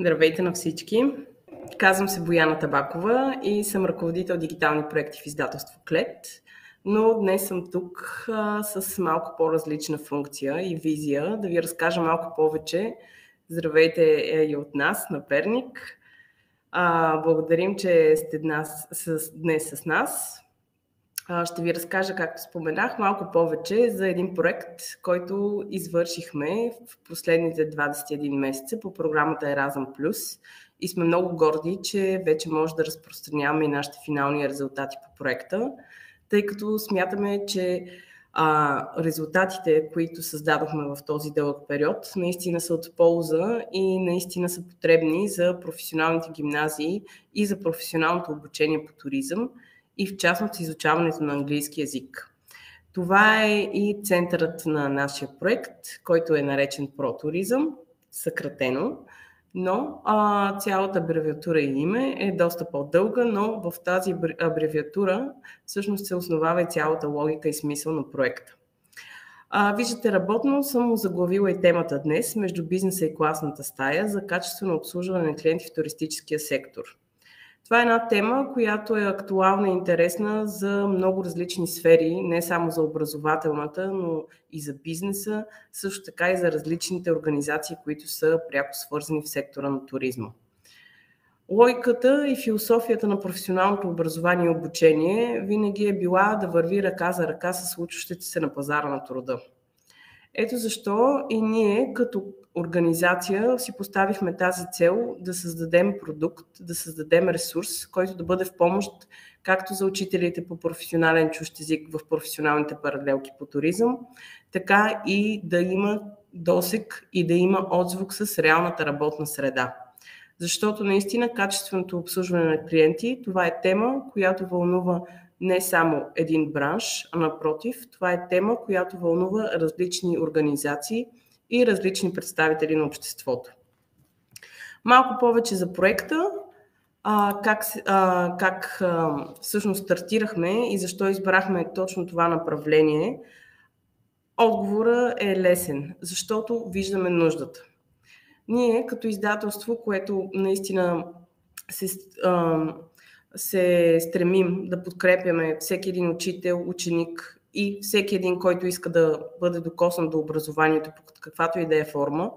Здравейте на всички! Казвам се Бояна Табакова и съм ръководител дигитални проекти в издателство Клет, но днес съм тук с малко по-различна функция и визия да ви разкажа малко повече. Здравейте и от нас на Перник. Благодарим, че сте днес с нас. Ще ви разкажа, както споменах, малко повече за един проект, който извършихме в последните 21 месеца по програмата Erasmus+. И сме много горди, че вече може да разпространяваме и нашите финални резултати по проекта, тъй като смятаме, че резултатите, които създадохме в този дълъг период, наистина са от полза и наистина са потребни за професионалните гимназии и за професионалното обучение по туризъм, и в частност изучаването на английски език. Това е и центърът на нашия проект, който е наречен ProTourism, съкратено, но цялата абревиатура и име е доста по-дълга, но в тази абревиатура всъщност се основава и цялата логика и смисъл на проекта. Виждате, работно съм заглавила и темата днес между бизнеса и класната стая за качествено обслужване на клиенти в туристическия сектор. Това е една тема, която е актуална и интересна за много различни сфери, не само за образователната, но и за бизнеса, също така и за различните организации, които са пряко свързани в сектора на туризма. Логиката и философията на професионалното образование и обучение винаги е била да върви ръка за ръка с случващите се на пазара на труда. Ето защо и ние като организация си поставихме тази цел да създадем продукт, да създадем ресурс, който да бъде в помощ както за учителите по професионален чужд език в професионалните паралелки по туризъм, така и да има досег и да има отзвук с реалната работна среда. Защото наистина качественото обслужване на клиенти, това е тема, която вълнува не само един бранш, а напротив, това е тема, която вълнува различни организации и различни представители на обществото. Малко повече за проекта, как всъщност стартирахме и защо избрахме точно това направление. Отговорът е лесен, защото виждаме нуждата. Ние като издателство, което наистина се стремим да подкрепяме всеки един учител, ученик и всеки един, който иска да бъде докоснат до образованието по каквато и да е форма,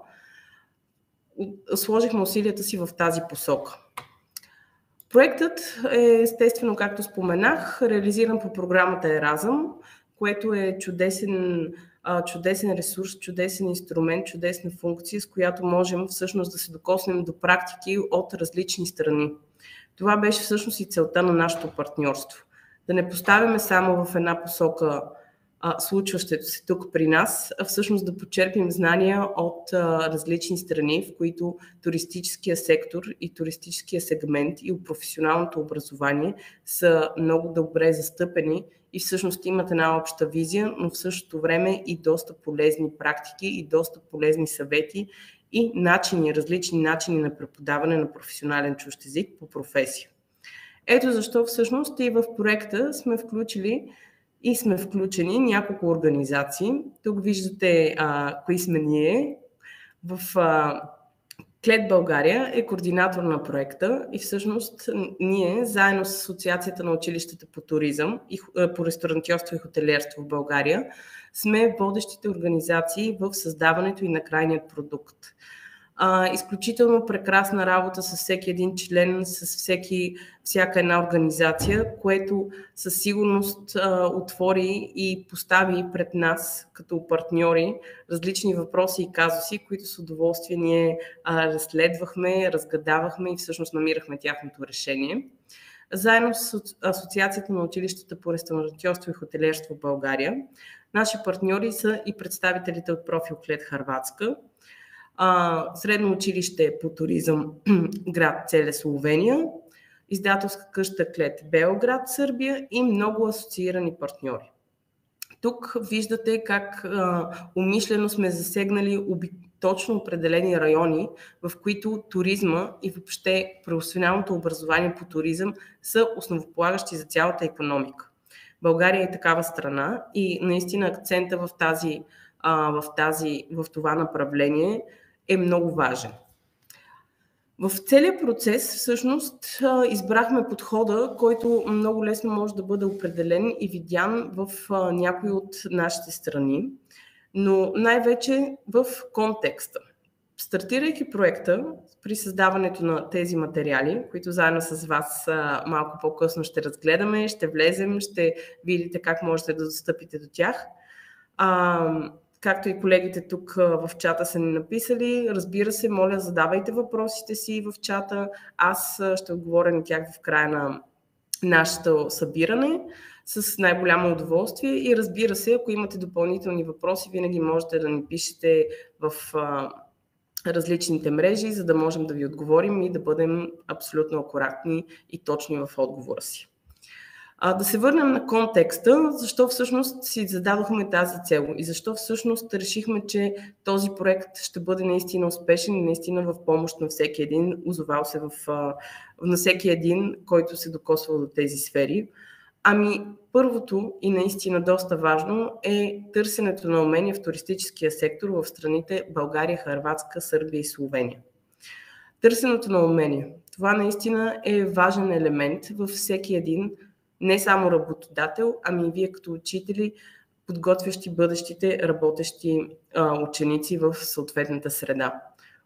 сложихме усилията си в тази посока. Проектът е, естествено, както споменах, реализиран по програмата Erasmus, което е чудесен ресурс, чудесен инструмент, чудесна функция, с която можем всъщност да се докоснем до практики от различни страни. Това беше всъщност и целта на нашето партньорство. Да не поставяме само в една посока случващото се тук при нас, а всъщност да почерпим знания от различни страни, в които туристическия сектор и туристическия сегмент и професионалното образование са много добре застъпени и всъщност имат една обща визия, но в същото време и доста полезни практики и доста полезни съвети и различни начини на преподаване на професионален чужд език по професия. Ето защо всъщност и в проекта сме включени няколко организации. Тук виждате кои сме ние. В Клет България е координатор на проекта и всъщност ние, заедно с Асоциацията на училищата по туризъм и по ресторантьорство и хотелиерство в България, сме водещите организации в създаването и на крайният продукт. Изключително прекрасна работа с всеки един член, с всяка една организация, което със сигурност отвори и постави пред нас като партньори различни въпроси и казуси, които с удоволствие ние разследвахме, разгадавахме и всъщност намирахме тяхното решение. Заедно с Асоциацията на училищата по ресторантьорство и хотелиерство в България, наши партньори са и представителите от профил Клет Хърватска, Средно училище по туризъм град Целе, Словения, издателска къща Клет Белград, Сърбия и много асоциирани партньори. Тук виждате как умишлено сме засегнали точно определени райони, в които туризма и въобще професионалното образование по туризъм са основополагащи за цялата икономика. България е такава страна и наистина акцента в това направление е много важен. В целия процес всъщност избрахме подхода, който много лесно може да бъде определен и видян в някои от нашите страни, но най-вече в контекста. Стартирайки проекта при създаването на тези материали, които заедно с вас малко по-късно ще разгледаме, ще влезем, ще видите как можете да достъпите до тях. Както и колегите тук в чата са ни написали, разбира се, моля, задавайте въпросите си в чата. Аз ще отговоря на тях в края на нашето събиране с най-голямо удоволствие и разбира се, ако имате допълнителни въпроси, винаги можете да ни пишете в различните мрежи, за да можем да ви отговорим и да бъдем абсолютно акуратни и точни в отговора си. Да се върнем на контекста, защо всъщност си зададохме тази цел и защо всъщност решихме, че този проект ще бъде наистина успешен и наистина в помощ на всеки един, озовал се на всеки един, който се докосва до тези сфери. Първото и наистина доста важно е търсенето на умения в туристическия сектор в страните България, Хърватска, Сърбия и Словения. Търсенето на умения. Това наистина е важен елемент във всеки един, не само работодател, ами и вие като учители, подготвящи бъдещите работещи ученици в съответната среда.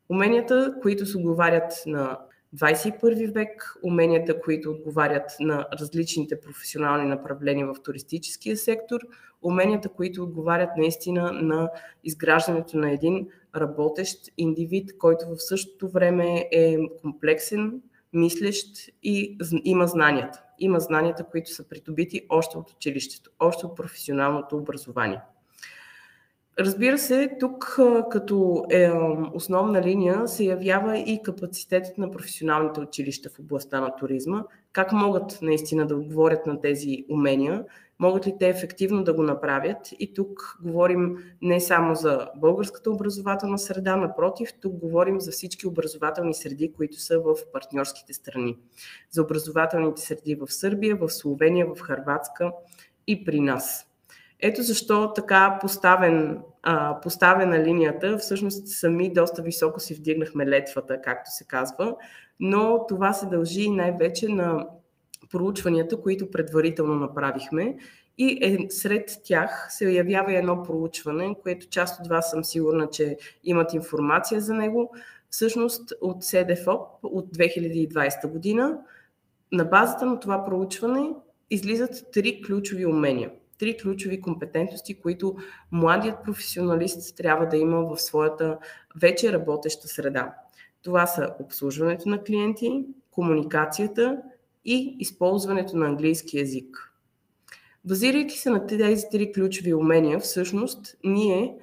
Уменията, които се отговарят на 21 век, уменията, които отговарят на различните професионални направления в туристическия сектор, уменията, които отговарят наистина на изграждането на един работещ индивид, който в същото време е комплексен, мислещ и има знанията. Има знанията, които са придобити още от училището, още от професионалното образование. Разбира се, тук като основна линия се явява и капацитетът на професионалните училища в областта на туризма. Как могат наистина да отговорят на тези умения? Могат ли те ефективно да го направят? И тук говорим не само за българската образователна среда, напротив, тук говорим за всички образователни среди, които са в партньорските страни. За образователните среди в Сърбия, в Словения, в Хърватска и при нас. Ето защо така поставена линията, всъщност сами доста високо си вдигнахме летвата, както се казва, но това се дължи най-вече на проучванията, които предварително направихме и сред тях се явява едно проучване, което част от вас съм сигурна, че имат информация за него, всъщност от СДФОП от 2020 година. На базата на това проучване излизат 3 ключови умения. 3 ключови компетентности, които младият професионалист трябва да има в своята вече работеща среда. Това са обслужването на клиенти, комуникацията и използването на английски език. Базирайки се на тези 3 ключови умения, всъщност ние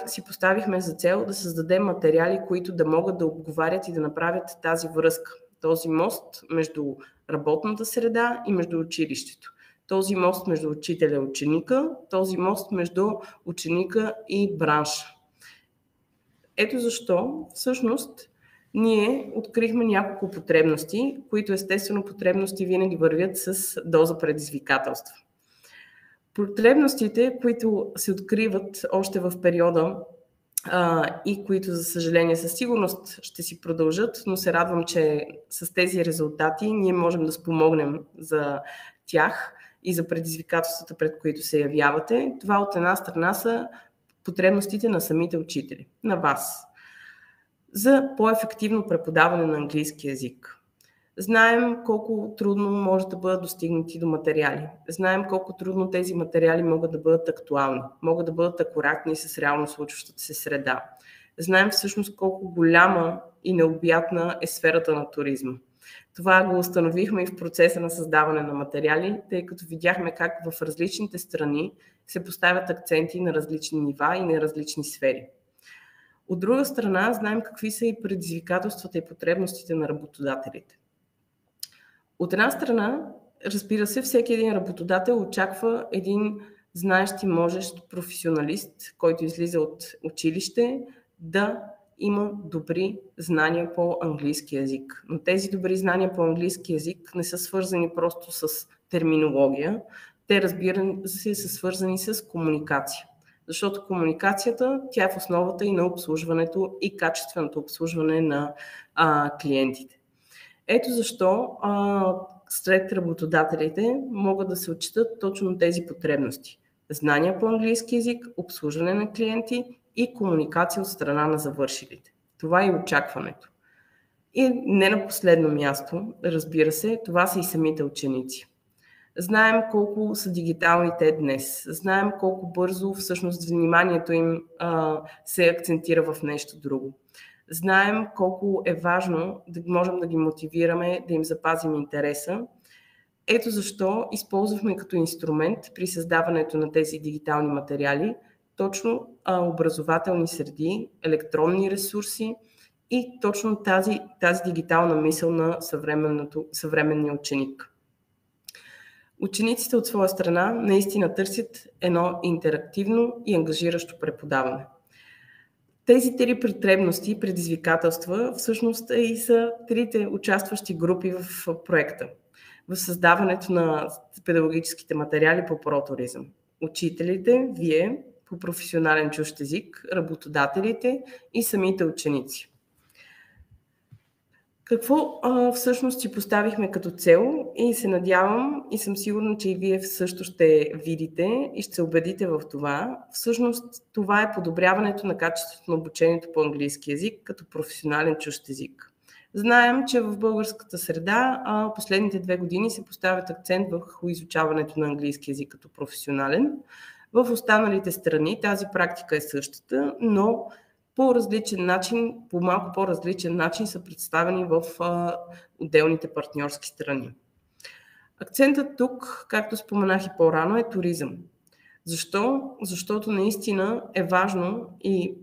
си поставихме за цел да създадем материали, които да могат да отговарят и да направят тази връзка, този мост между работната среда и между училището. Този мост между учителя и ученика, този мост между ученика и бранша. Ето защо всъщност ние открихме няколко потребности, които естествено потребности винаги вървят с доза предизвикателства. Потребностите, които се откриват още в периода и които, за съжаление, със сигурност ще си продължат, но се радвам, че с тези резултати ние можем да спомогнем за тях и за предизвикателствата, пред които се явявате. Това от една страна са потребностите на самите учители, на вас, за по-ефективно преподаване на английски език. Знаем колко трудно може да бъдат достигнати до материали. Знаем колко трудно тези материали могат да бъдат актуални, могат да бъдат акуратни с реално случващата се среда. Знаем всъщност колко голяма и необятна е сферата на туризма. Това го установихме и в процеса на създаване на материали, тъй като видяхме как в различните страни се поставят акценти на различни нива и на различни сфери. От друга страна, знаем какви са и предизвикателствата и потребностите на работодателите. От една страна, разбира се, всеки един работодател очаква един знаещ и можещ професионалист, който излиза от училище, да има добри знания по английски език. Но тези добри знания по английски език не са свързани просто с терминология, те, разбира се, са свързани с комуникация. Защото комуникацията, тя е в основата и на обслужването и качественото обслужване на клиентите. Ето защо сред работодателите могат да се отчитат точно тези потребности. Знания по английски език, обслужване на клиенти и комуникация от страна на завършилите. Това е очакването. И не на последно място, разбира се, това са и самите ученици. Знаем колко са дигитални те днес. Знаем колко бързо всъщност вниманието им се акцентира в нещо друго. Знаем колко е важно да можем да ги мотивираме, да им запазим интереса. Ето защо използвахме като инструмент при създаването на тези дигитални материали точно образователни среди, електронни ресурси и точно тази дигитална мисъл на съвременния ученик. Учениците от своя страна наистина търсят едно интерактивно и ангажиращо преподаване. Тези три потребности и предизвикателства всъщност и са трите участващи групи в проекта, в създаването на педагогическите материали по протуризъм. Учителите, вие по професионален чужд език, работодателите и самите ученици. Какво всъщност си поставихме като цел и се надявам и съм сигурна, че и вие също ще видите и ще се убедите в това. Всъщност това е подобряването на качеството на обучението по английски език като професионален чужд език. Знаем, че в българската среда последните 2 години се поставят акцент върху изучаването на английски език като професионален. В останалите страни тази практика е същата, но по малко по-различен начин са представени в отделните партньорски страни. Акцентът тук, както споменах и по-рано, е туризъм. Защо? Защото наистина е важно и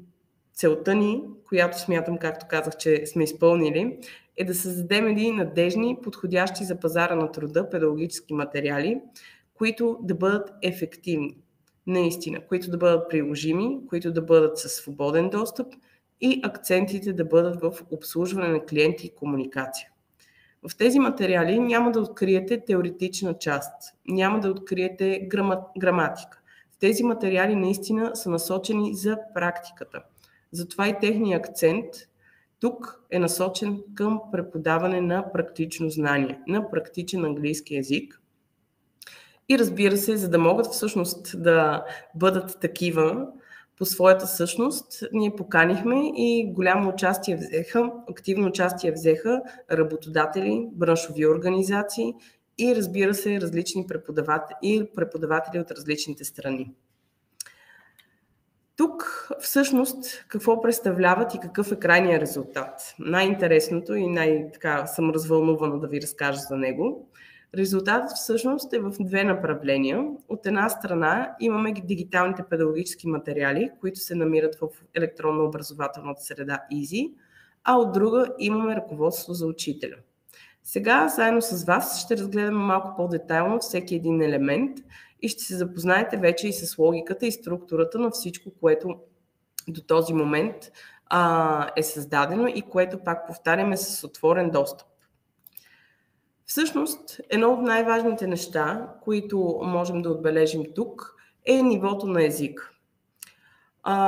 целта ни, която смятам, както казах, че сме изпълнили, е да създадем едни надежни, подходящи за пазара на труда педагогически материали, които да бъдат ефективни. Наистина, които да бъдат приложими, които да бъдат със свободен достъп и акцентите да бъдат в обслужване на клиенти и комуникация. В тези материали няма да откриете теоретична част, няма да откриете граматика. Тези материали наистина са насочени за практиката. Затова и техният акцент тук е насочен към преподаване на практично знание, на практичен английски език. И разбира се, за да могат всъщност да бъдат такива по своята същност, ние поканихме и активно участие взеха работодатели, браншови организации и разбира се различни преподаватели от различните страни. Тук всъщност какво представляват и какъв е крайният резултат? Най-интересното и съм развълнувана да ви разкажа за него. Резултатът всъщност е в 2 направления. От една страна имаме дигиталните педагогически материали, които се намират в електронно-образователната среда EASY, а от друга имаме ръководство за учителя. Сега заедно с вас ще разгледаме малко по-детайлно всеки един елемент и ще се запознаете вече и с логиката и структурата на всичко, което до този момент е създадено и което, пак повтаряме, с отворен достъп. Всъщност, едно от най-важните неща, които можем да отбележим тук, е нивото на език.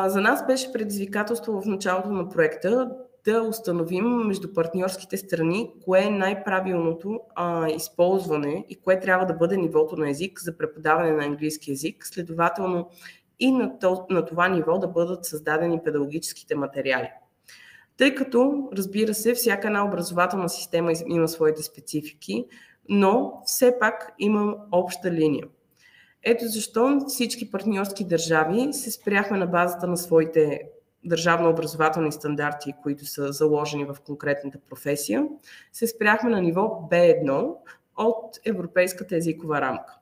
За нас беше предизвикателство в началото на проекта да установим между партньорските страни кое е най-правилното използване и кое трябва да бъде нивото на език за преподаване на английски език, следователно и на това ниво да бъдат създадени педагогическите материали. Тъй като, разбира се, всяка една образователна система има своите специфики, но все пак има обща линия. Ето защо всички партньорски държави се спряхме на базата на своите държавно-образователни стандарти, които са заложени в конкретната професия, се спряхме на ниво B1 от Европейската езикова рамка.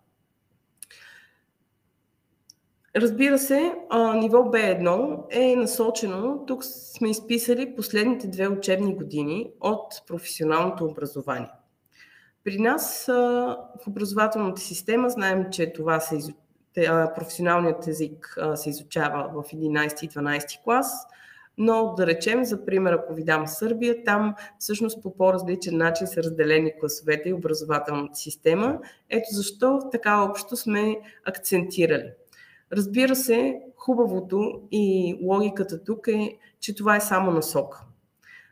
Разбира се, ниво B1 е насочено, тук сме изписали последните 2 учебни години от професионалното образование. При нас в образователната система знаем, че професионалният език се изучава в 11 и 12 клас, но да речем, за пример, ако ви дам Сърбия, там всъщност по по-различен начин са разделени класовете и образователната система. Ето защо така общо сме акцентирали. Разбира се, хубавото и логиката тук е, че това е само насока.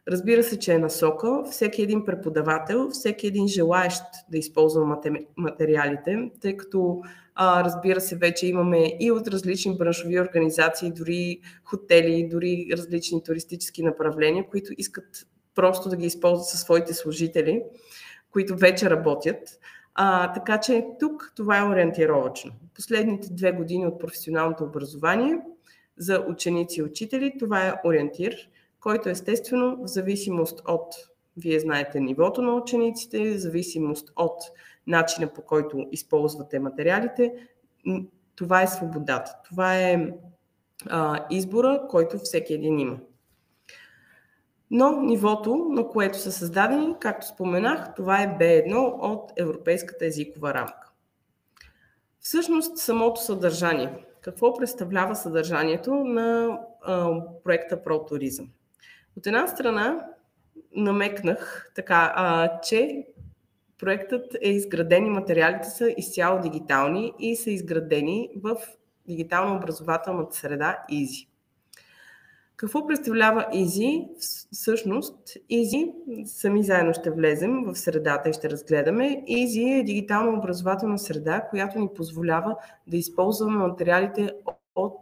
Разбира се, че е насока. Всеки един преподавател, всеки един желаещ да използва материалите, тъй като, разбира се, вече имаме и от различни браншови организации, дори хотели, дори различни туристически направления, които искат просто да ги използват със своите служители, които вече работят. Така че тук това е ориентировачно. Последните 2 години от професионалното образование за ученици и учители, това е ориентир, който естествено в зависимост от, вие знаете, нивото на учениците, в зависимост от начина, по който използвате материалите, това е свободата. Това е избора, който всеки един има. Но нивото, на което са създадени, както споменах, това е B1 от Европейската езикова рамка. Всъщност самото съдържание. Какво представлява съдържанието на проекта ProTourism? От една страна намекнах така, че проектът е изграден и материалите са изцяло дигитални и са изградени в дигитално-образователната среда EASY. Какво представлява EASY? Всъщност, EASY, сами заедно ще влезем в средата и ще разгледаме. EASY е дигитална образователна среда, която ни позволява да използваме материалите от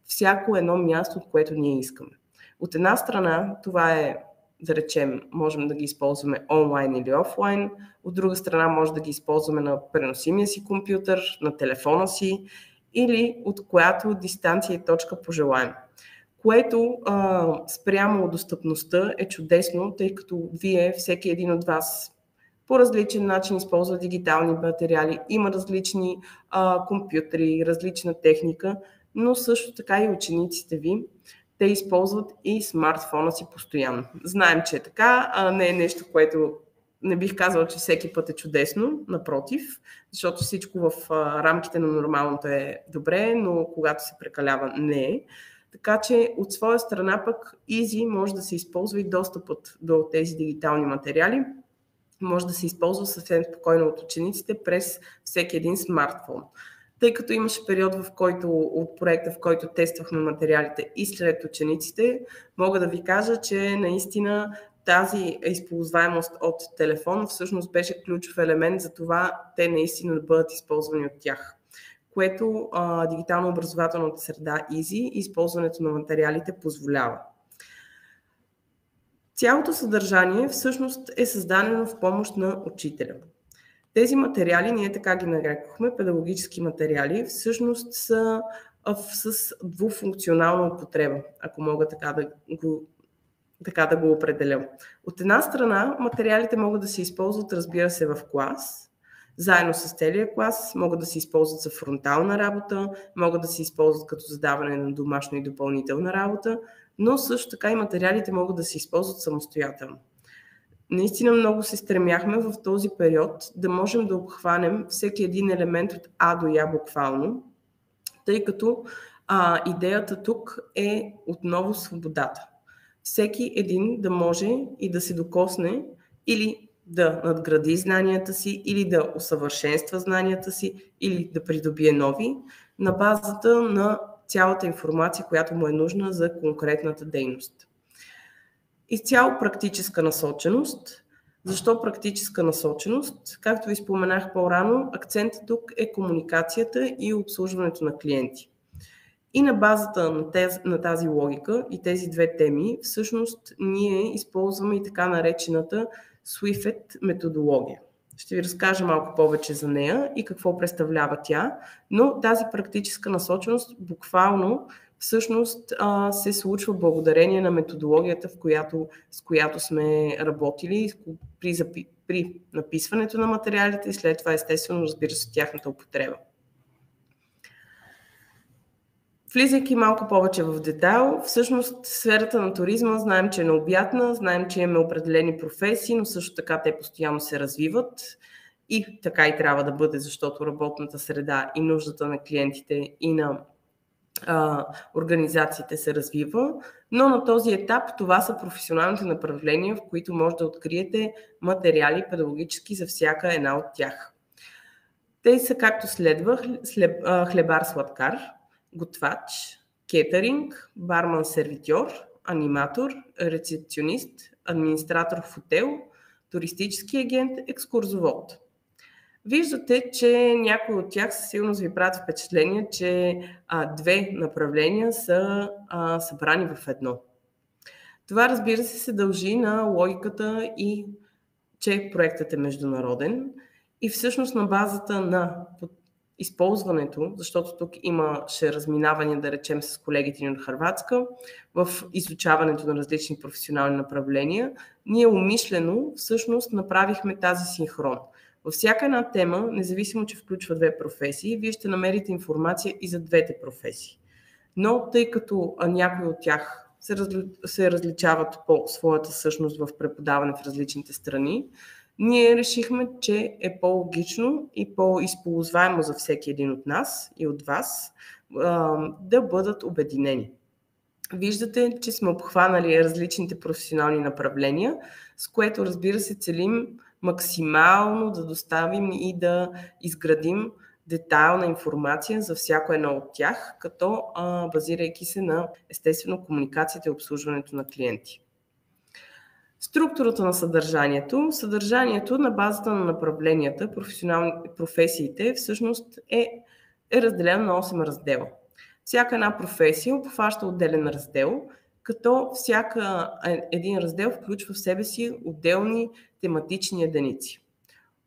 всяко едно място, от което ние искаме. От една страна, това е, да речем, можем да ги използваме онлайн или офлайн. От друга страна, може да ги използваме на преносимия си компютър, на телефона си или от която дистанция и точка пожелаем. Което спрямо достъпността е чудесно, тъй като вие, всеки един от вас, по различен начин използва дигитални материали, има различни компютри, различна техника, но също така и учениците ви, те използват и смартфона си постоянно. Знаем, че е така, не е нещо, което не бих казала, че всеки път е чудесно, напротив, защото всичко в рамките на нормалното е добре, но когато се прекалява, не е. Така че от своя страна пък EASY може да се използва и достъпът до тези дигитални материали. Може да се използва съвсем спокойно от учениците през всеки един смартфон. Тъй като имаше период от проекта, в който тествахме материалите и след учениците, мога да ви кажа, че наистина тази използваемост от телефон всъщност беше ключов елемент за това те наистина да бъдат използвани от тях, което дигитално-образователната среда EASY и използването на материалите позволява. Цялото съдържание всъщност е създадено в помощ на учителя. Тези материали, ние така ги нарекохме, педагогически материали, всъщност са с двуфункционална употреба, ако мога така да го определя. От една страна, материалите могат да се използват, разбира се, в клас, заедно с целия клас, могат да се използват за фронтална работа, могат да се използват като задаване на домашна и допълнителна работа, но също така и материалите могат да се използват самостоятелно. Наистина много се стремяхме в този период да можем да обхванем всеки един елемент от А до Я буквално, тъй като идеята тук е отново свободата. Всеки един да може и да се докосне или да надгради знанията си, или да усъвършенства знанията си, или да придобие нови, на базата на цялата информация, която му е нужна за конкретната дейност. Изцяло практическа насоченост. Защо практическа насоченост? Както ви споменах по-рано, акцентът тук е комуникацията и обслужването на клиенти. И на базата на тази логика и тези две теми, всъщност ние използваме и така наречената SWIFT методология. Ще ви разкажа малко повече за нея и какво представлява тя, но тази практическа насоченост буквално всъщност се случва благодарение на методологията, с която сме работили при написването на материалите и след това естествено, разбира се, тяхната употреба. Влизайки малко повече в детайл, всъщност сферата на туризма знаем, че е необятна, знаем, че имаме определени професии, но също така те постоянно се развиват и така и трябва да бъде, защото работната среда и нуждата на клиентите и на организациите се развива, но на този етап това са професионалните направления, в които може да откриете материали педагогически за всяка една от тях. Те са както следва: хлебар-сладкар. готвач, кетеринг, барман-сервитьор, аниматор, рецепционист, администратор в хотел, туристически агент, екскурзовод. Виждате, че някои от тях със сигурност ви правят впечатление, че две направления са събрани в едно. Това, разбира се дължи на логиката и че проектът е международен и всъщност на базата на използването, защото тук имаше разминаване, да речем, с колегите ни от Хърватска, в изучаването на различни професионални направления, ние умишлено всъщност направихме тази синхрон. Във всяка една тема, независимо, че включва две професии, вие ще намерите информация и за двете професии. Но тъй като някои от тях се различават по своята същност в преподаване в различните страни, ние решихме, че е по-логично и по-използваемо за всеки един от нас и от вас да бъдат обединени. Виждате, че сме обхванали различните професионални направления, с което, разбира се, целим максимално да доставим и да изградим детайлна информация за всяко едно от тях, като базирайки се на, естествено, комуникацията и обслужването на клиенти. Структурата на съдържанието. Съдържанието на базата на направленията, професиите, всъщност е разделено на 8 раздела. Всяка една професия обхваща отделен раздел, като всяка един раздел включва в себе си отделни тематични единици.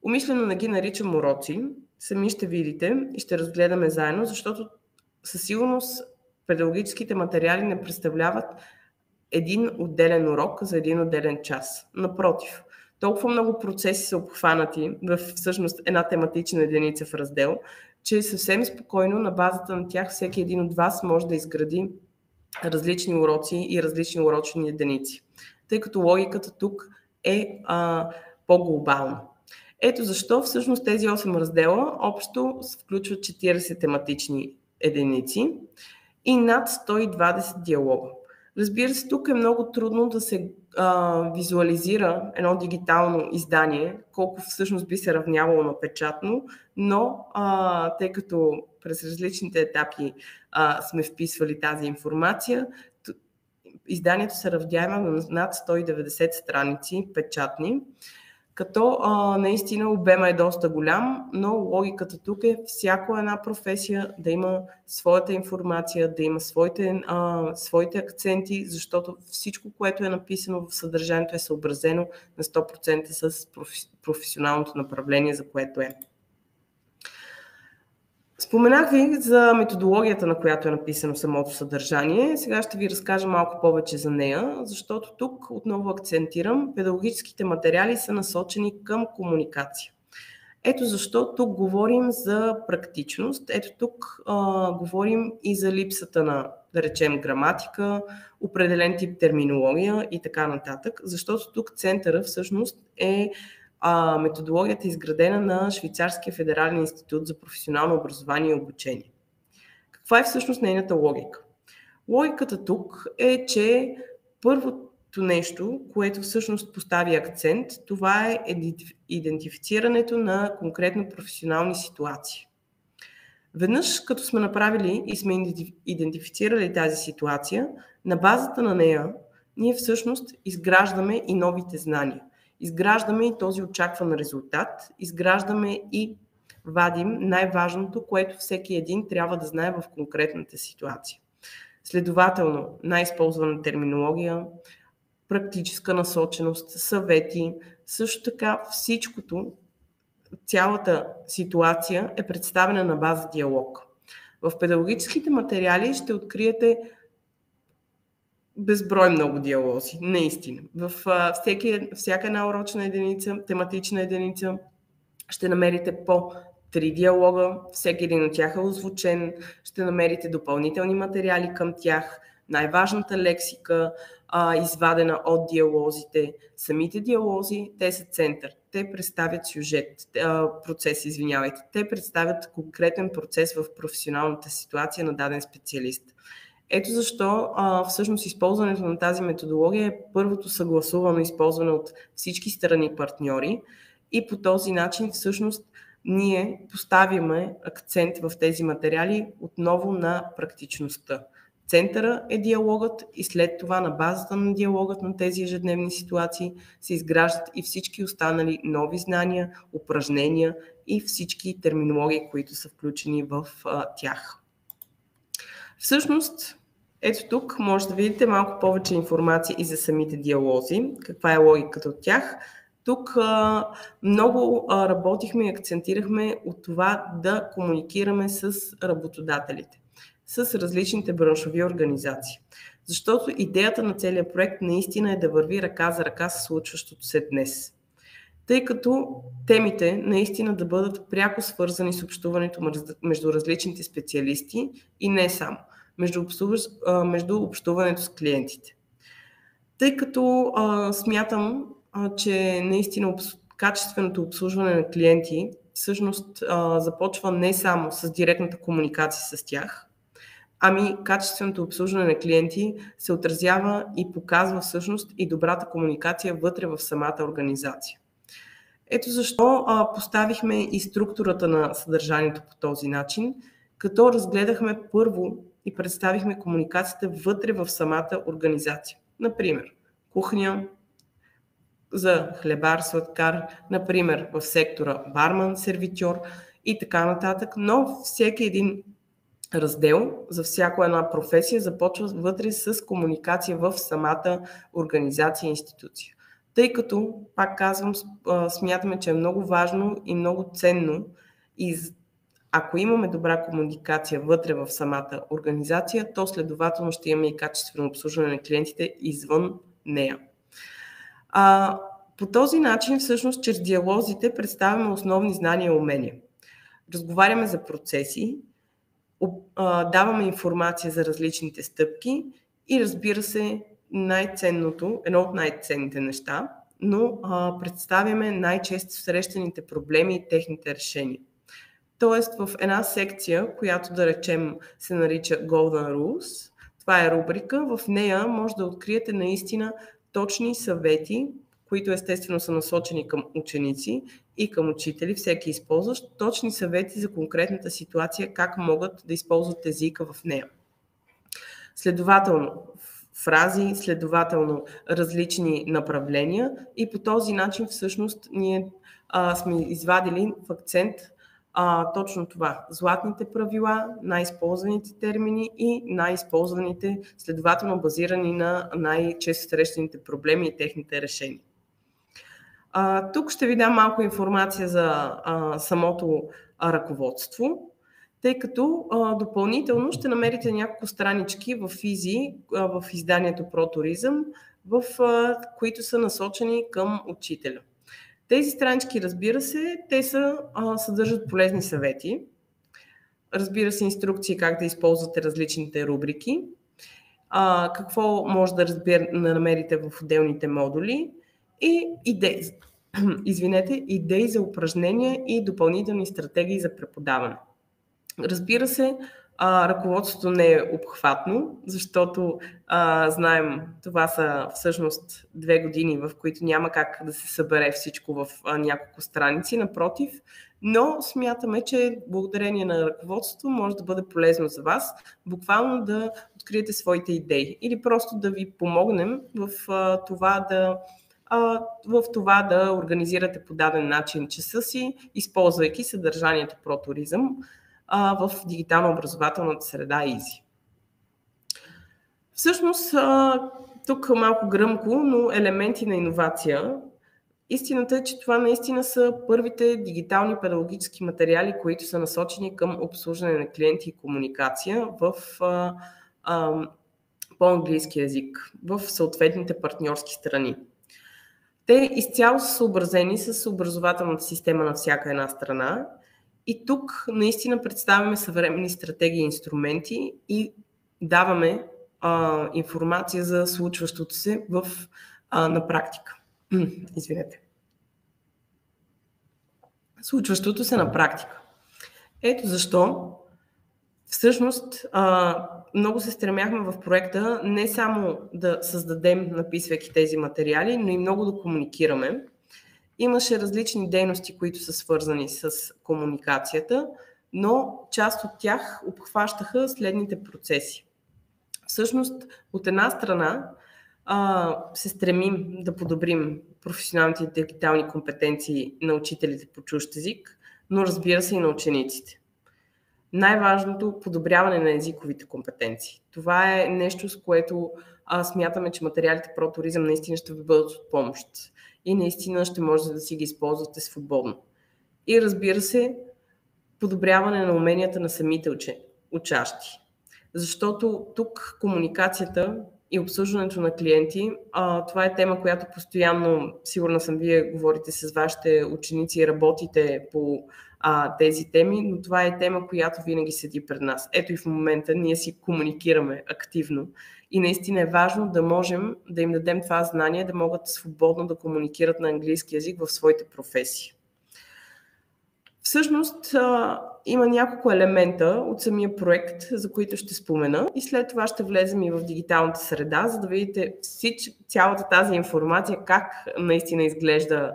Умишлено не ги наричам уроци, сами ще видите и ще разгледаме заедно, защото със сигурност педагогическите материали не представляват един отделен урок за един отделен час. Напротив, толкова много процеси са обхванати в всъщност една тематична единица в раздел, че съвсем спокойно на базата на тях всеки един от вас може да изгради различни уроци и различни урочни единици, тъй като логиката тук е по-глобална. Ето защо всъщност тези 8 раздела общо включват 40 тематични единици и над 120 диалога. Разбира се, тук е много трудно да се визуализира едно дигитално издание, колко всъщност би се равнявало на печатно, но тъй като през различните етапи сме вписвали тази информация, изданието се равнява на над 190 страници печатни, като наистина обема е доста голям, но логиката тук е всяко една професия да има своята информация, да има своите акценти, защото всичко, което е написано в съдържанието е съобразено на 100% с професионалното направление, за което е. Споменах ви за методологията, на която е написано самото съдържание. Сега ще ви разкажа малко повече за нея, защото тук отново акцентирам, педагогическите материали са насочени към комуникация. Ето защо тук говорим за практичност, ето тук говорим и за липсата на, да речем, граматика, определен тип терминология и така нататък, защото тук центъра всъщност е методологията е изградена на Швейцарския федерален институт за професионално образование и обучение. Каква е всъщност нейната логика? Логиката тук е, че първото нещо, което всъщност постави акцент, това е идентифицирането на конкретно професионални ситуации. Веднъж, като сме направили и сме идентифицирали тази ситуация, на базата на нея ние всъщност изграждаме и новите знания. Изграждаме и този очакван резултат, изграждаме и вадим най-важното, което всеки един трябва да знае в конкретната ситуация. Следователно, най-използвана терминология, практическа насоченост, съвети, също така всичкото, цялата ситуация е представена на база диалог. В педагогическите материали ще откриете безброй много диалози, наистина. В всяка една урочна единица, тематична единица, ще намерите по 3 диалога, всеки един от тях е озвучен, ще намерите допълнителни материали към тях, най-важната лексика, извадена от диалозите. Самите диалози, те са център, те представят сюжет, те представят конкретен процес в професионалната ситуация на даден специалист. Ето защо всъщност използването на тази методология е първото съгласувано използване от всички страни партньори и по този начин всъщност ние поставяме акцент в тези материали отново на практичността. Центъра е диалогът и след това на базата на диалогът на тези ежедневни ситуации се изграждат и всички останали нови знания, упражнения и всички терминологии, които са включени в тях. Всъщност, ето тук може да видите малко повече информация и за самите диалози, каква е логиката от тях. Тук много работихме и акцентирахме от това да комуникираме с работодателите, с различните браншови организации. Защото идеята на целия проект наистина е да върви ръка за ръка с случващото се днес. Тъй като темите наистина да бъдат пряко свързани с общуването между различните специалисти и не само, между общуването с клиентите. Тъй като смятам, че наистина качественото обслужване на клиенти всъщност започва не само с директната комуникация с тях, ами качественото обслужване на клиенти се отразява и показва всъщност и добрата комуникация вътре в самата организация. Ето защо поставихме и структурата на съдържанието по този начин, като разгледахме първо и представихме комуникацията вътре в самата организация. Например, кухня за хлебар, сладкар, например в сектора барман, сервитьор и така нататък, но всеки един раздел за всяка една професия започва вътре с комуникация в самата организация и институция. Тъй като, пак казвам, смятаме, че е много важно и много ценно и ако имаме добра комуникация вътре в самата организация, то следователно ще имаме и качествено обслужване на клиентите извън нея. По този начин, всъщност, чрез диалозите представяме основни знания и умения. Разговаряме за процеси, даваме информация за различните стъпки и, разбира се, най-ценното, едно от най-ценните неща, но представяме най-често срещаните проблеми и техните решения. Тоест в една секция, която да речем се нарича Golden Rules, това е рубрика, в нея може да откриете наистина точни съвети, които естествено са насочени към ученици и към учители, всеки използващ, точни съвети за конкретната ситуация, как могат да използват езика в нея. Следователно, фрази, следователно различни направления и по този начин всъщност ние сме извадили в акцент точно това. Златните правила, най-използваните термини и най-използваните, следователно базирани на най-често срещаните проблеми и техните решения. Тук ще ви дам малко информация за самото ръководство, тъй като допълнително ще намерите няколко странички в Изи, в изданието ProTourism, в които са насочени към учителя. Тези странички, разбира се, те съдържат полезни съвети, разбира се, инструкции как да използвате различните рубрики, какво може да намерите в отделните модули и идеи за упражнения и допълнителни стратегии за преподаване. Разбира се, ръководството не е обхватно, защото знаем, това са всъщност 2 години, в които няма как да се събере всичко в няколко страници, напротив, но смятаме, че благодарение на ръководството може да бъде полезно за вас, буквално да откриете своите идеи или просто да ви помогнем в това да организирате по даден начин часа си, използвайки съдържанието ProTourism в дигитално-образователната среда Изи. Всъщност, тук малко гръмко, но елементи на иновация. Истината е, че това наистина са първите дигитални педагогически материали, които са насочени към обслужване на клиенти и комуникация по-английски език в съответните партньорски страни. Те изцяло са съобразени с образователната система на всяка една страна и тук наистина представяме съвременни стратегии и инструменти и даваме информация за случващото се на практика. Извинете. Случващото се на практика. Ето защо всъщност много се стремяхме в проекта не само да създадем, написвайки тези материали, но и много да комуникираме. Имаше различни дейности, които са свързани с комуникацията, но част от тях обхващаха следните процеси. Всъщност, от една страна, се стремим да подобрим професионалните и дигитални компетенции на учителите по чужд език, но разбира се и на учениците. Най-важното – подобряване на езиковите компетенции. Това е нещо, с което смятаме, че материалите ProTourism наистина ще ви бъдат от помощ и наистина ще можете да си ги използвате свободно. И разбира се, подобряване на уменията на самите учащи. Защото тук комуникацията и обслужването на клиенти, това е тема, която постоянно, сигурна съм, вие говорите с вашите ученици и работите по тези теми, но това е тема, която винаги седи пред нас. Ето и в момента ние си комуникираме активно и наистина е важно да можем да им дадем това знание, да могат свободно да комуникират на английски език в своите професии. Всъщност има няколко елемента от самия проект, за които ще спомена и след това ще влезем и в дигиталната среда, за да видите цялата тази информация, как наистина изглежда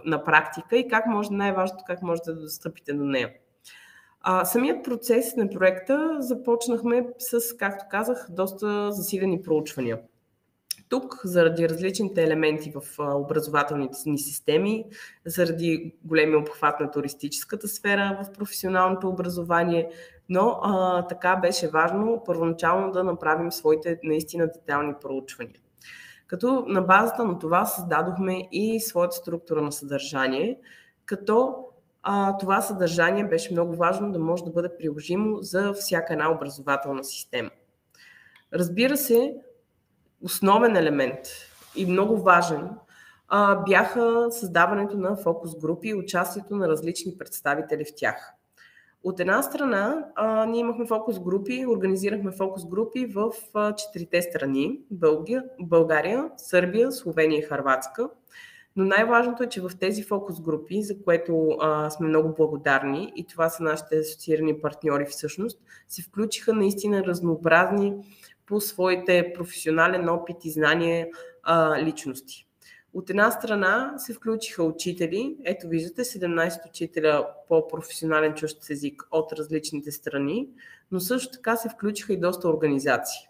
на практика и как може, най-важното, как можете да достъпите до нея. Самият процес на проекта започнахме с, както казах, доста засилени проучвания. Тук, заради различните елементи в образователните ни системи, заради големия обхват на туристическата сфера в професионалното образование, но така беше важно първоначално да направим своите наистина детайлни проучвания. Като на базата на това създадохме и своята структура на съдържание, като това съдържание беше много важно да може да бъде приложимо за всяка една образователна система. Разбира се, основен елемент и много важен бяха създаването на фокус групи и участието на различни представители в тях. От една страна, ние имахме фокус групи, организирахме фокус групи в 4-те страни – България, Сърбия, Словения и Хърватска. Но най-важното е, че в тези фокус групи, за което сме много благодарни, и това са нашите асоциирани партньори всъщност, се включиха наистина разнообразни по своите професионален опит и знания личности. От една страна се включиха учители, ето виждате 17 учителя по професионален чужд език от различните страни, но също така се включиха и доста организации.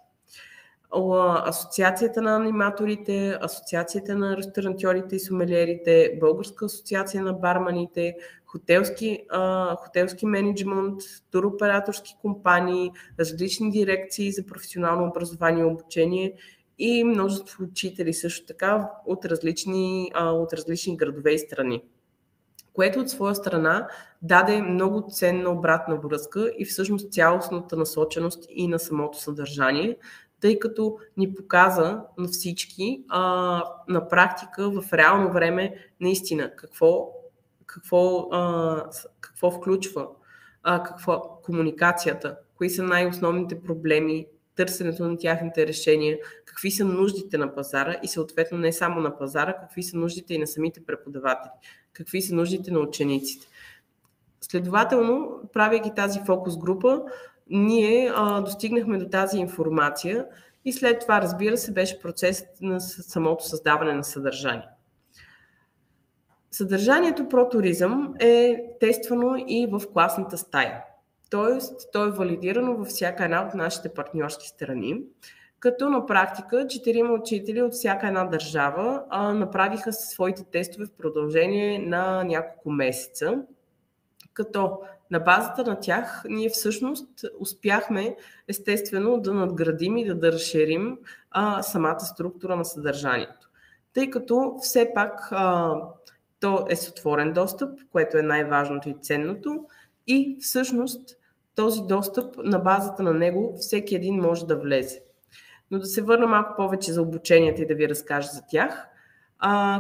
Асоциацията на аниматорите, Асоциацията на ресторантьорите и сомелиерите, Българска асоциация на барманите, хотелски мениджмънт, туроператорски компании, различни дирекции за професионално образование и обучение и множество учители също така от различни градове и страни, което от своя страна даде много ценна обратна връзка и всъщност цялостната насоченост и на самото съдържание, тъй като ни показа на всички на практика в реално време наистина какво включва комуникацията, кои са най-основните проблеми, търсенето на тяхните решения, какви са нуждите на пазара и съответно не само на пазара, какви са нуждите и на самите преподаватели, какви са нуждите на учениците. Следователно, правейки тази фокус група, ние достигнахме до тази информация и след това, разбира се, беше процесът на самото създаване на съдържание. Съдържанието ProTourism е тествано и в класната стая, т.е. то е валидирано във всяка една от нашите партньорски страни, като на практика 4 учители от всяка една държава направиха своите тестове в продължение на няколко месеца, като на базата на тях ние всъщност успяхме естествено да надградим и да разширим самата структура на съдържанието. Тъй като все пак то е с отворен достъп, което е най-важното и ценното, и всъщност този достъп, на базата на него, всеки един може да влезе. Но да се върна малко повече за обученията и да ви разкажа за тях.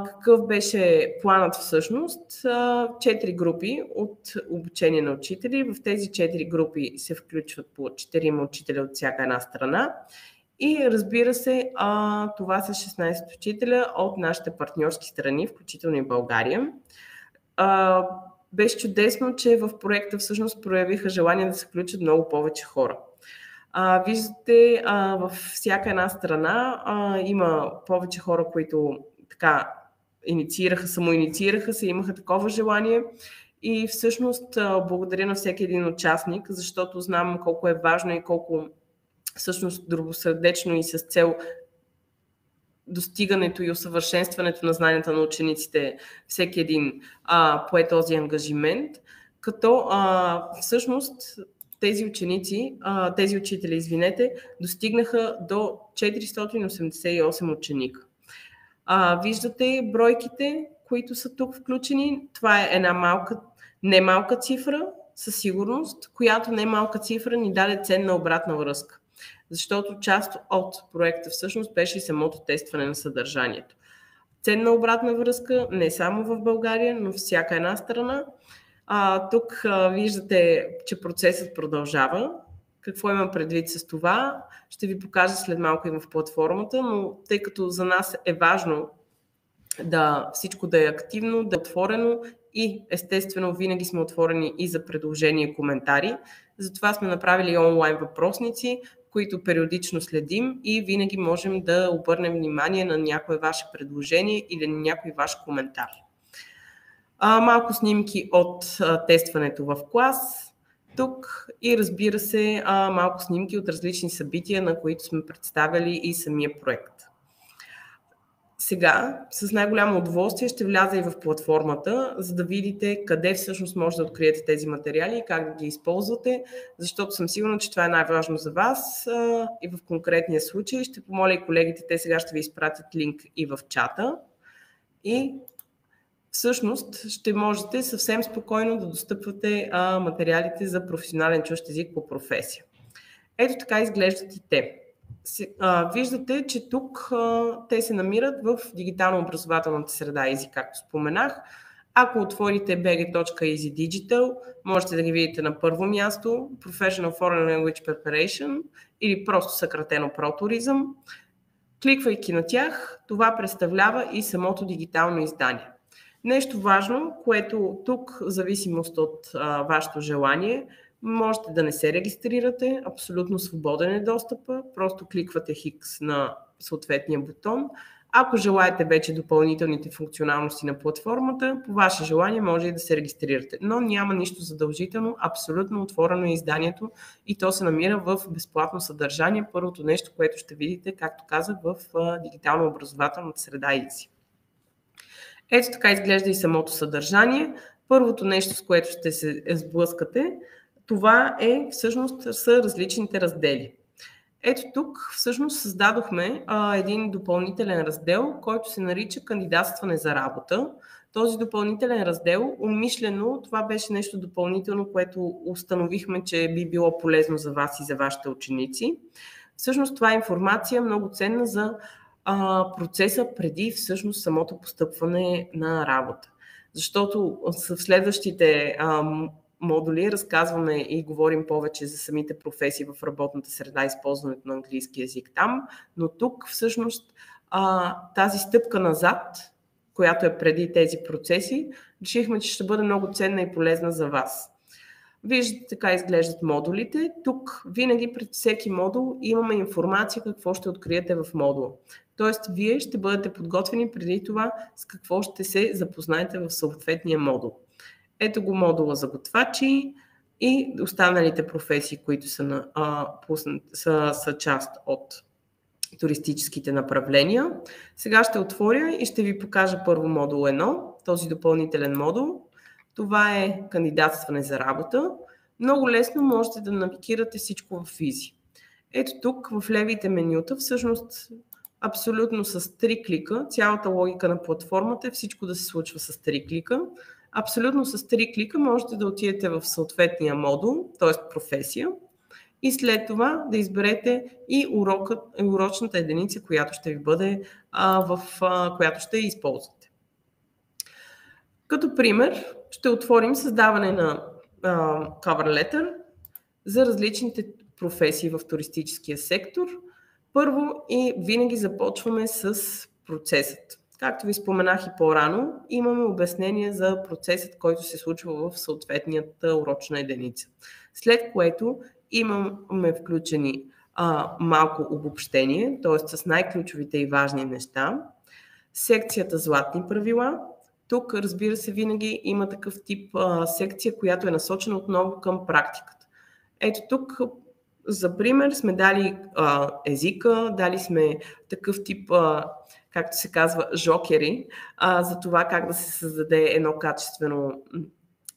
Какъв беше планът всъщност? 4 групи от обучение на учители. В тези 4 групи се включват по 4 учителя от всяка една страна. И разбира се, това са 16 учителя от нашите партньорски страни, включително и България. Беше чудесно, че в проекта всъщност проявиха желание да се включат много повече хора. Виждате, във всяка една страна има повече хора, които така самоинициираха се, имаха такова желание. И всъщност благодаря на всеки един участник, защото знам колко е важно и колко всъщност добросърдечно и с цел достигането и усъвършенстването на знанията на учениците всеки един пое този ангажимент, като всъщност тези учители, достигнаха до 488 ученика. Виждате бройките, които са тук включени. Това е една немалка цифра, със сигурност, която немалка цифра ни даде ценна обратна връзка. Защото част от проекта всъщност беше и самото тестване на съдържанието. Ценна обратна връзка не само в България, но всяка една страна. Тук виждате, че процесът продължава. Какво имам предвид с това? Ще ви покажа след малко и в платформата, но тъй като за нас е важно всичко да е активно, да е отворено и естествено винаги сме отворени и за предложения и коментари. Затова сме направили онлайн въпросници, които периодично следим и винаги можем да обърнем внимание на някое ваше предложение или на някой ваш коментар. Малко снимки от тестването в клас тук и разбира се малко снимки от различни събития, на които сме представили и самия проект. Сега с най-голямо удоволствие ще вляза и в платформата, за да видите къде всъщност може да откриете тези материали и как да ги използвате, защото съм сигурна, че това е най-важно за вас и в конкретния случай ще помоля и колегите, те сега ще ви изпратят линк и в чата и всъщност ще можете съвсем спокойно да достъпвате материалите за професионален чужд език по професия. Ето така изглеждат и те. Виждате, че тук те се намират в дигитално-образователната среда език, както споменах. Ако отворите bg.easydigital, можете да ги видите на първо място Professional Foreign Language Preparation или просто съкратено ProTourism. Кликвайки на тях, това представлява и самото дигитално издание. Нещо важно, което тук, в зависимост от вашето желание, можете да не се регистрирате, абсолютно свободен е достъпа, просто кликвате X на съответния бутон. Ако желаете вече допълнителните функционалности на платформата, по ваше желание може и да се регистрирате, но няма нищо задължително, абсолютно отворено е изданието и то се намира в безплатно съдържание. Първото нещо, което ще видите, както казах, в дигитално-образователната среда EASY. Ето така изглежда и самото съдържание. Първото нещо, с което ще се сблъскате, това всъщност са различните раздели. Ето тук всъщност създадохме един допълнителен раздел, който се нарича кандидатстване за работа. Този допълнителен раздел, умишлено, това беше нещо допълнително, което установихме, че би било полезно за вас и за вашите ученици. Всъщност това е информация много ценна за процеса преди всъщност самото постъпване на работа. Защото в следващите модули разказваме и говорим повече за самите професии в работната среда, използването на английски език там, но тук всъщност тази стъпка назад, която е преди тези процеси, решихме, че ще бъде много ценна и полезна за вас. Виждате така изглеждат модулите. Тук винаги пред всеки модул имаме информация какво ще откриете в модула. Тоест, вие ще бъдете подготвени преди това с какво ще се запознаете в съответния модул. Ето го модула за готвачи и останалите професии, които са част от туристическите направления. Сега ще отворя и ще ви покажа първо модул 1, този допълнителен модул. Това е кандидатстване за работа. Много лесно можете да навигирате всичко в EASY. Ето тук в левите менюта, всъщност абсолютно с 3 клика, цялата логика на платформата е всичко да се случва с 3 клика. Абсолютно с 3 клика можете да отидете в съответния модул, т.е. професия, и след това да изберете и урочната единица, която ще ви бъде, която ще използвате. Като пример ще отворим създаване на cover letter за различните професии в туристическия сектор. Първо и винаги започваме с процесът. Както ви споменах и по-рано, имаме обяснение за процесът, който се случва в съответната урочна единица. След което имаме включени малко обобщение, т.е. с най-ключовите и важни неща. Секцията златни правила. Тук, разбира се, винаги има такъв тип секция, която е насочена отново към практиката. Ето тук, за пример, сме дали езика, дали сме такъв тип, както се казва, жокери, за това как да се създаде едно качествено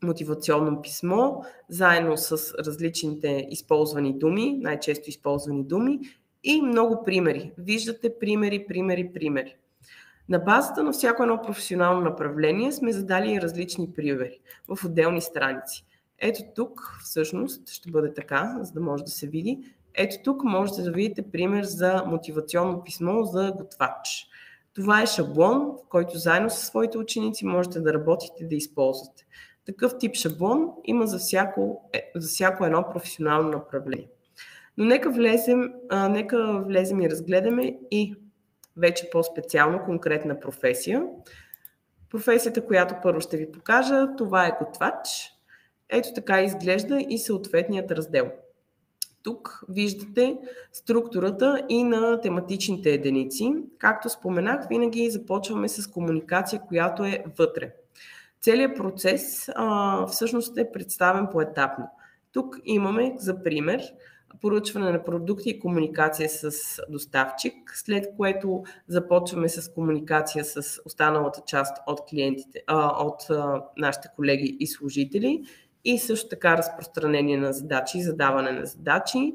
мотивационно писмо, заедно с различните използвани думи, най-често използвани думи и много примери. Виждате примери. На базата на всяко едно професионално направление сме задали различни примери в отделни страници. Ето тук, всъщност, ще бъде така, за да може да се види. Ето тук можете да видите пример за мотивационно писмо за готвач. Това е шаблон, в който заедно със своите ученици можете да работите, да използвате. Такъв тип шаблон има за всяко едно професионално направление. Но нека влезем и разгледаме и вече по-специално конкретна професия. Професията, която първо ще ви покажа, това е готвач. Ето така изглежда и съответният раздел. Тук виждате структурата и на тематичните единици. Както споменах, винаги започваме с комуникация, която е вътре. Целият процес всъщност е представен поетапно. Тук имаме, за пример, поръчване на продукти и комуникация с доставчик, след което започваме с комуникация с останалата част от клиентите, от нашите колеги и служители и също така разпространение на задачи, задаване на задачи,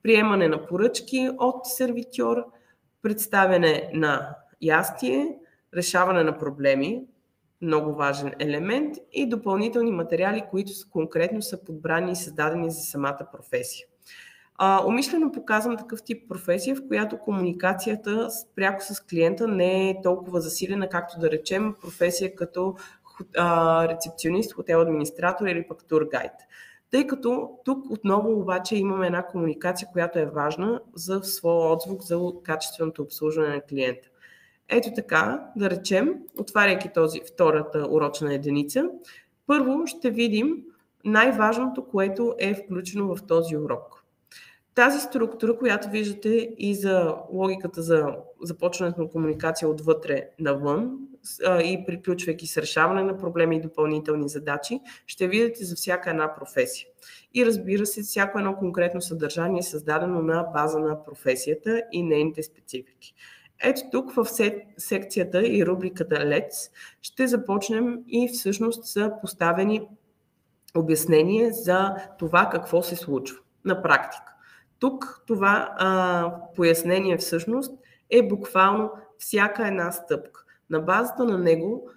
приемане на поръчки от сервитьор, представяне на ястие, решаване на проблеми, много важен елемент и допълнителни материали, които конкретно са подбрани и създадени за самата професия. Умишлено показвам такъв тип професия, в която комуникацията пряко с клиента не е толкова засилена, както да речем професия като рецепционист, хотел администратор или пък тургайд. Тъй като тук отново обаче имаме една комуникация, която е важна за своя отзвук за качественото обслужване на клиента. Ето така, да речем, отваряйки втората урочна единица, първо ще видим най-важното, което е включено в този урок. Тази структура, която виждате и за логиката за започването на комуникация отвътре навън и приключвайки с решаване на проблеми и допълнителни задачи, ще видите за всяка една професия. И разбира се, всяко едно конкретно съдържание е създадено на база на професията и нейните специфики. Ето тук в секцията и рубриката Let's ще започнем и всъщност са поставени обяснения за това какво се случва на практика. Тук това пояснение всъщност е буквално всяка една стъпка. На базата на него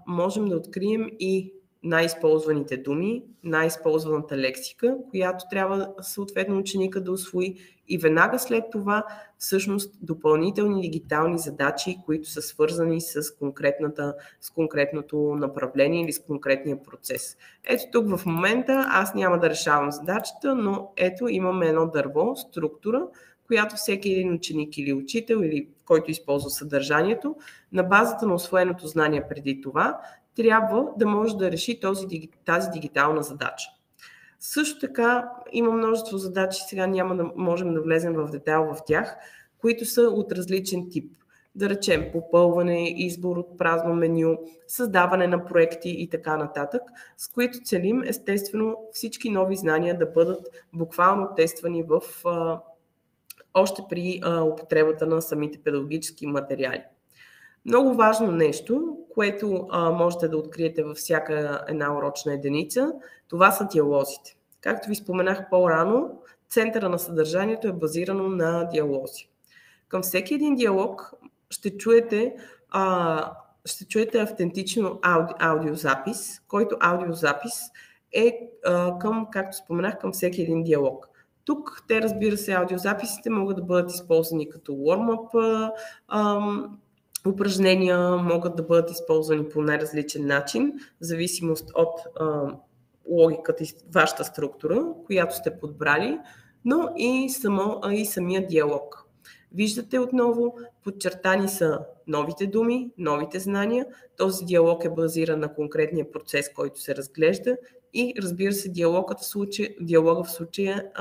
можем да открием и най-използваните думи, най-използваната лексика, която трябва съответно ученика да усвои и веднага след това всъщност допълнителни дигитални задачи, които са свързани с конкретното направление или с конкретния процес. Ето тук в момента аз няма да решавам задачата, но ето имаме едно дърво, структура, която всеки един ученик или учител, или който използва съдържанието, на базата на усвоеното знание преди това, трябва да може да реши тази дигитална задача. Също така има множество задачи, сега няма да можем да влезем в детайл в тях, които са от различен тип. Да речем попълване, избор от празно меню, създаване на проекти и така нататък, с които целим естествено всички нови знания да бъдат буквално тествани още при употребата на самите педагогически материали. Много важно нещо, което можете да откриете във всяка една урочна единица, това са диалозите. Както ви споменах по-рано, центъра на съдържанието е базирано на диалози. Към всеки един диалог ще чуете автентично аудиозапис, който аудиозапис е както споменах, към всеки един диалог. Тук разбира се, аудиозаписите могат да бъдат използвани като warm-up упражнения, могат да бъдат използвани по най-различен начин, в зависимост от логиката и вашата структура, която сте подбрали, но и самия диалог. Виждате отново, подчертани са новите думи, новите знания. Този диалог е базиран на конкретния процес, който се разглежда и разбира се, диалога в случая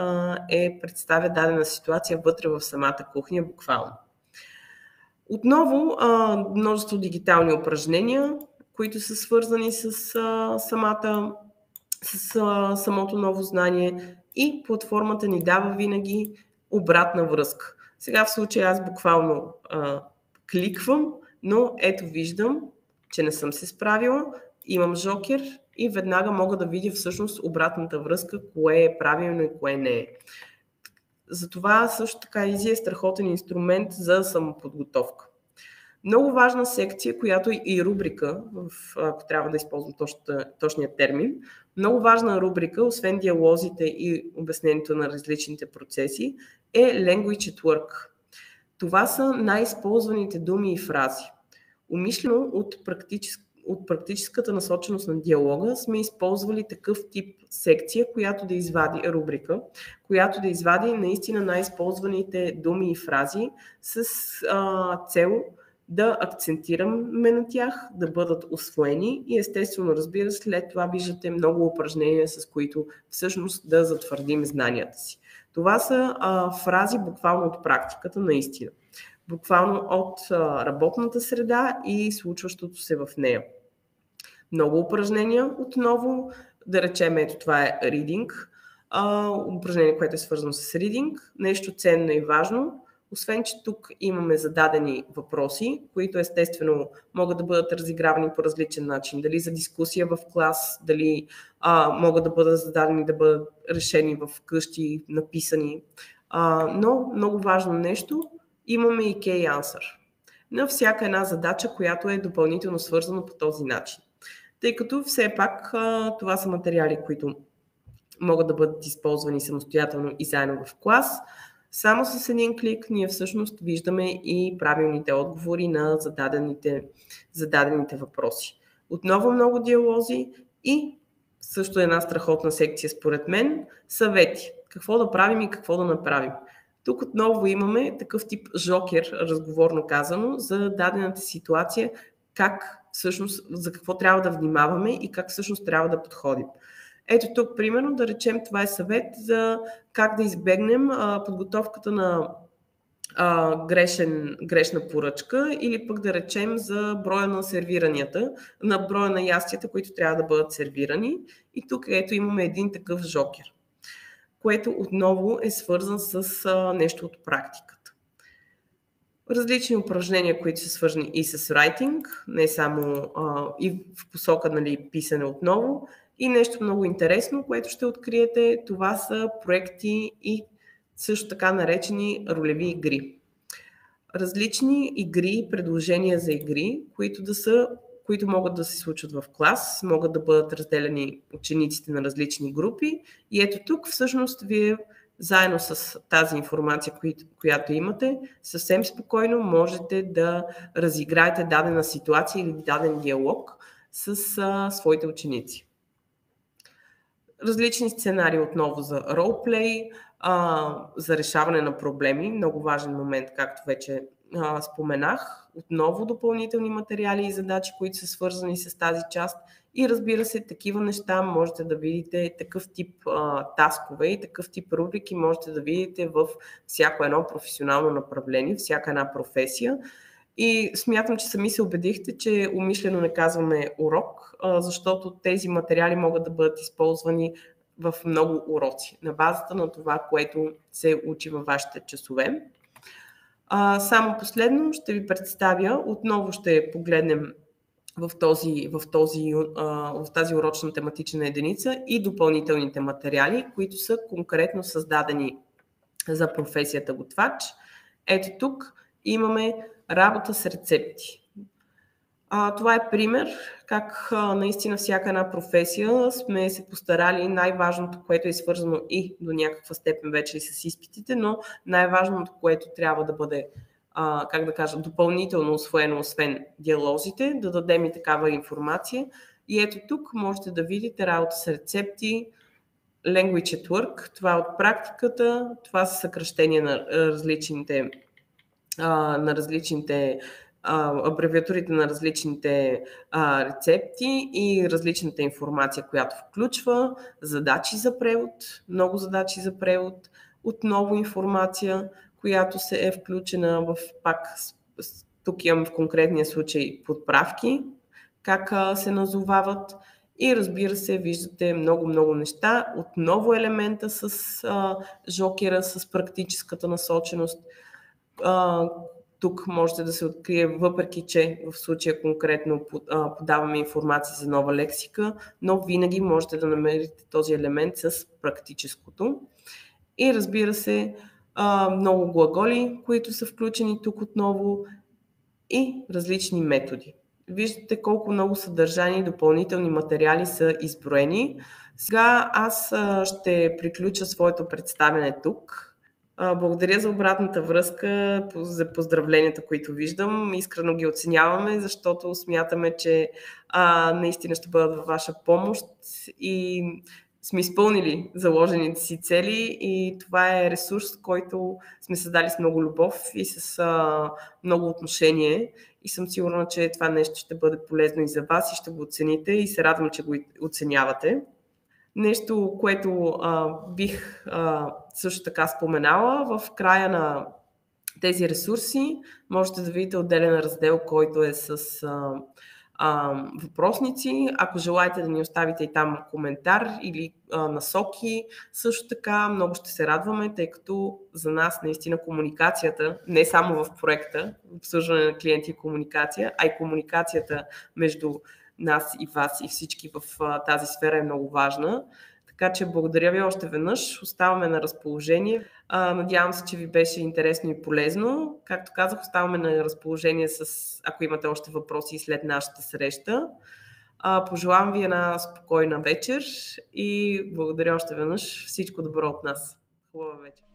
представя дадена ситуация вътре в самата кухня буквално. Отново множество дигитални упражнения, които са свързани с самото ново знание, и платформата ни дава винаги обратна връзка. Сега в случая аз буквално кликвам, но ето виждам, че не съм се справила, имам жокер и веднага мога да видя всъщност обратната връзка, кое е правилно и кое не е. Затова също така Easy е страхотен инструмент за самоподготовка. Много важна секция, която е и рубрика, ако трябва да използвам точния термин, много важна рубрика, освен диалозите и обяснението на различните процеси, е Language at Work. Това са най-използваните думи и фрази. Умишлено от практическата насоченост на диалога сме използвали такъв тип секция, която да извади рубрика, която да извади наистина най-използваните думи и фрази с цел да акцентираме на тях, да бъдат усвоени и естествено, разбира се, след това виждате много упражнения, с които всъщност да затвърдим знанията си. Това са фрази буквално от практиката наистина. Буквално от работната среда и случващото се в нея. Много упражнения отново, да речем, ето това е reading, упражнение, което е свързано с reading, нещо ценно и важно. Освен, че тук имаме зададени въпроси, които естествено могат да бъдат разигравани по различен начин. Дали за дискусия в клас, дали могат да бъдат зададени, да бъдат решени в къщи, написани. Но много важно нещо, имаме и key answer на всяка една задача, която е допълнително свързана по този начин. Тъй като все пак това са материали, които могат да бъдат използвани самостоятелно и заедно в клас, само с един клик ние всъщност виждаме и правилните отговори на зададените въпроси. Отново много диалози и също една страхотна секция според мен, съвети. Какво да правим и какво да направим. Тук отново имаме такъв тип жокер, разговорно казано, за дадената ситуация, как всъщност, за какво трябва да внимаваме и как всъщност трябва да подходим. Ето тук, примерно, да речем, това е съвет за как да избегнем подготовката на грешна поръчка, или пък да речем за броя на сервиранията, на броя на ястията, които трябва да бъдат сервирани. И тук ето имаме един такъв жокер, което отново е свързан с нещо от практиката. Различни упражнения, които са свързани и с writing, не само и в посока писане отново. И нещо много интересно, което ще откриете, това са проекти и също така наречени ролеви игри. Различни игри, предложения за игри, които могат да се случат в клас, могат да бъдат разделени учениците на различни групи. И ето тук всъщност вие заедно с тази информация, която имате, съвсем спокойно можете да разиграете дадена ситуация или даден диалог с своите ученици. Различни сценарии отново за ролплей, за решаване на проблеми. Много важен момент, както вече споменах. Отново допълнителни материали и задачи, които са свързани с тази част. И разбира се, такива неща можете да видите, такъв тип таскове и такъв тип рубрики можете да видите в всяко едно професионално направление, всяка една професия. И смятам, че сами се убедихте, че умишлено не казваме урок, защото тези материали могат да бъдат използвани в много уроци, на базата на това, което се учи във вашите часове. Само последно ще ви представя, отново ще погледнем в тази урочна тематична единица и допълнителните материали, които са конкретно създадени за професията готвач. Ето тук имаме работа с рецепти. Това е пример как наистина всяка една професия сме се постарали най-важното, което е свързано и до някаква степен вече и с изпитите, но най-важното, което трябва да бъде допълнително усвоено, освен диалозите, да дадем и такава информация. И ето тук можете да видите работа с рецепти, Language at Work, това е от практиката, това са съкращения на различните абревиатурите на различните рецепти и различната информация, която включва, задачи за превод, много задачи за превод, отново информация, която се е включена в пак Тук имам в конкретния случай подправки, как се назовават. И разбира се, виждате много неща. Отново елемента с жокера, с практическата насоченост. Тук можете да се открие, въпреки че в случая конкретно подаваме информация за нова лексика, но винаги можете да намерите този елемент с практическото. И разбира се, много глаголи, които са включени тук отново и различни методи. Виждате колко много съдържание и допълнителни материали са изброени. Сега аз ще приключа своето представяне тук. Благодаря за обратната връзка, за поздравленията, които виждам. Искрено ги оценяваме, защото смятаме, че наистина ще бъдат във ваша помощ и сме изпълнили заложените си цели и това е ресурс, който сме създали с много любов и с много отношение и съм сигурна, че това нещо ще бъде полезно и за вас и ще го оцените и се радвам, че го оценявате. Нещо, което бих също така споменала, в края на тези ресурси можете да видите отделен раздел, който е с въпросници. Ако желаете да ни оставите и там коментар или насоки, също така много ще се радваме, тъй като за нас наистина комуникацията, не само в проекта, обслужване на клиенти и комуникация, а и комуникацията между нас и вас и всички в тази сфера е много важна. Така че благодаря ви още веднъж. Оставаме на разположение. Надявам се, че ви беше интересно и полезно. Както казах, оставаме на разположение, ако имате още въпроси след нашата среща. Пожелавам ви една спокойна вечер и благодаря още веднъж. Всичко добро от нас. Хубава вечер.